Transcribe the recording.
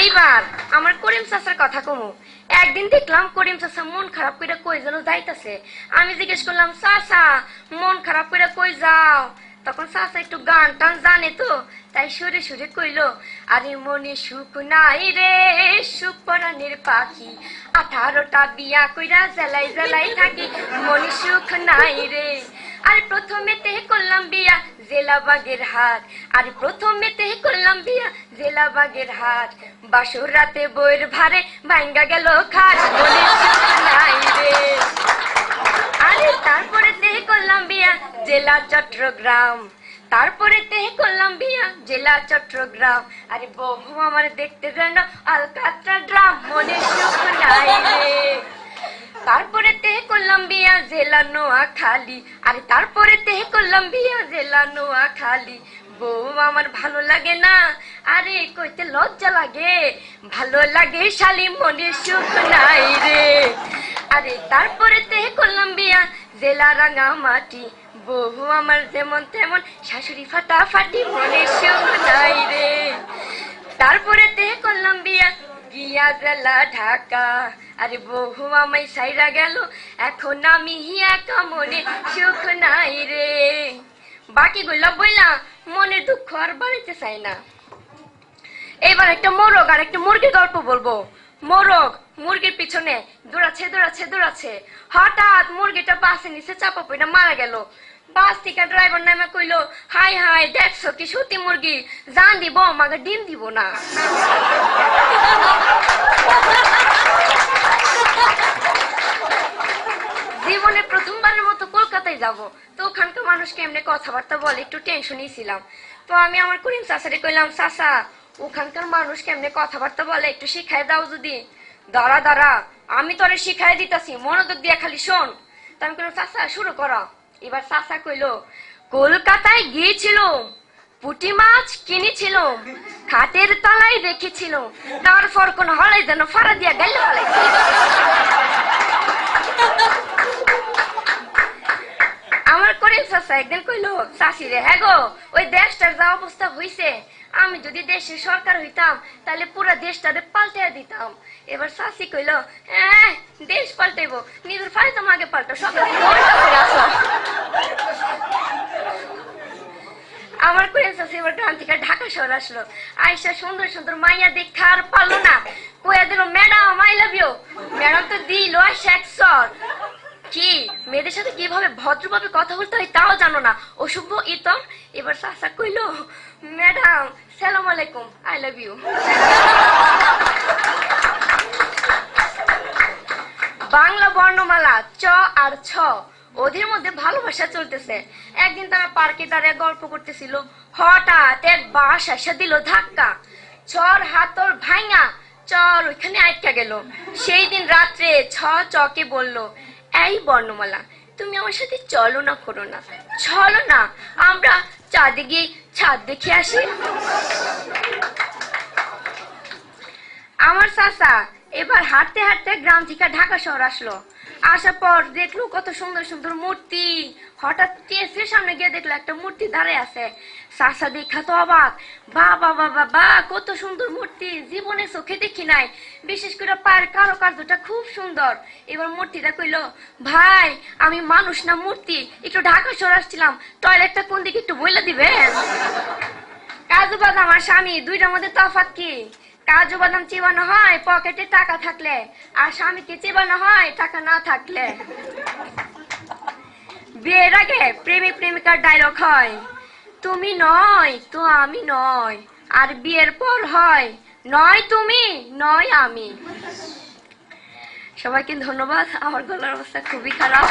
এইবার আমার করিম চাচার কথা কমু। একদিন দেখলাম করিম চাচা মন খারাপ করে কই যেন যাইতাছে। আমি জিজ্ঞেস করলাম, চাচা মন খারাপ করে কই যাও? তখন চাচা একটু গান টান জানে তো, তাই সুরে সুরে কইলো, আরে মনে সুখ নাই রে সুখ পরাণের পাখি, 18টা বিয়া কইরা জ্বালাই জ্বালাই থাকি, মনে সুখ নাই রে। আর প্রথমেতে করলাম বিয়া জেলা বাগেরহাট, আর প্রথমেতে করলাম বিয়া জেলা বাগেরহাট, বাসর রাতে বইয়ের ভারে ভাঙ্গা গেল খাট, মনে সুখ নাই রে। আরে তারপরে করলাম বিয়া জেলা চট্টগ্রাম, তারপরে করলাম বিয়া জেলা চট্টগ্রাম, আরে বহু আমার দেখতে যেন আলকাতরা ড্রাম, মনে সুখ নাই রে। তারপরে করলাম বিয়া জেলা নোয়াখালী, আরে তারপরে করলাম বিয়া জেলা নোয়াখালী, বউ আমার ভালো লাগে না, আরে কইতে লজ্জা লাগে, ভালো লাগে শালি, মনে সুখ নাই রে। আরে তারপরে করলাম বিয়া জেলা রাঙামাটি, বহু আমার যেমন তেমন, শাশুড়ি ফাটাফাটি, মনে সুখ নাই রে। তারপরে করলাম বিয়া গিয়া জেলা ঢাকা, আরে বহু আমায় সাইরা গেল, এখন আমি একা, মনে সুখ নাই রে। বাকি গুলো বললাম, মনের দুঃখ আর বাড়িতে চাই না। এবার একটা মোরগ আর একটা মুরগির গল্প বলবো। মোরগ মুরগির পিছনে দৌড়াচ্ছে দৌড়াচ্ছে দৌড়াচ্ছে, হঠাৎ মুরগিটা বাসের নিচে চাপা পড়ে মারা গেল। বাস থেকে ড্রাইভার নামে কইলো, হাই হাই দেখছো কি সত্যি মুরগি, জান দিব আমাকে ডিম দিব না। জীবনে প্রথমবারের মতো কলকাতায় যাব, তো ওখানকার মানুষ কেমনে কথাবার্তা বলে একটু টেনশনই ছিলাম। তো আমি আমার করিম চাচারে কইলাম, চাচা ওখানকার মানুষ কেমনে কথাবার্তা বলে একটু শিখাই দাও যদি। দাঁড়া দাঁড়া আমি তোরে শিখাই দিতাছি, মনোযোগ দিয়া খালি শোন। তো আমি কইলাম, চাচা শুরু করো। এবার চাচা কইলো, কলকাতায় গিয়েছিল, পুঁটি মাছ কিনেছিল, খাটের তলায় রেখেছিল, তারপর কোন হলে যেন ফাড়া দিয়া গেল। আমার করিম চাচা একদিন কইলো, চাষি রে হ্যাঁ গো, ওই দেশটার যা অবস্থা হইছে, আমি যদি দেশের সরকার হইতাম তাহলে পুরো দেশটারে পাল্টে দিতাম। এবার চাষি কইলো, হ্যাঁ দেশ পাল্টাইব, নিজের ফায়দা আগে পাল্টো, সকালে আমার করিম চাচি এবার গ্রাম থেকে ঢাকা শহর আসলো। আইসা সুন্দর সুন্দর মাইয়া দেখতে আর পারলো না, কইয়া দিল, madam I love you. Madam তো দিল শেক্সর, কি মেয়েদের সাথে কিভাবে ভদ্রভাবে কথা বলতে হয় তাও জানো না, অসভ্য ইতর। এবার চাচা কইলো, ম্যাডাম সালাম আলাইকুম, আই লাভ ইউ। বাংলা বর্ণমালা চ আর ছ, ওদের মধ্যে ভালোবাসা চলতেছে। একদিন তারা পার্কে দাঁড়িয়ে গল্প করতেছিল, হঠাৎ এক বাস এসে দিল ধাক্কা, চর হাতর ভাঙা, চর ওইখানে আটকা গেল। সেই দিন রাত্রে ছ চকে বলল, এই বর্ণমালা তুমি আমার সাথে চলো না, করো না, চলো না আমরা চাঁদে গিয়ে ছাদ দেখে আসি। আমার চাচা এবার হাঁটতে হাঁটতে গ্রাম থেকে ঢাকা শহর আসলো। আসার পর দেখলো কত সুন্দর সুন্দর মূর্তি। হঠাৎ টেসের সামনে গিয়ে দেখলো একটা মূর্তি দাঁড়ায় আছে। চাচা দেখা তো অবাক, বাবা বাবা বা কত সুন্দর মূর্তি, জীবনে চোখে দেখি নাই, বিশেষ করে পায়ের কারুকার্যটা খুব সুন্দর। এবার মূর্তিটা কইলো, ভাই আমি মানুষ না মূর্তি, একটু ঢাকা শহর আসছিলাম, টয়লেটটা কোন দিকে একটু বলে দিবেন? কাজু বাদাম আর স্বামী দুইটার মধ্যে তফাৎ কি? কাজু বাদাম চিবানো হয় পকেটে টাকা থাকলে, আর স্বামীকে চিবানো হয় টাকা না থাকলে। বিয়ের আগে প্রেমিক প্রেমিকার ডায়লগ হয়, তুমি নয় তো আমি নয়, আর বিয়ের পর হয়, নয় তুমি নয় আমি। সবাইকে ধন্যবাদ, আমার গলার অবস্থা খুবই খারাপ।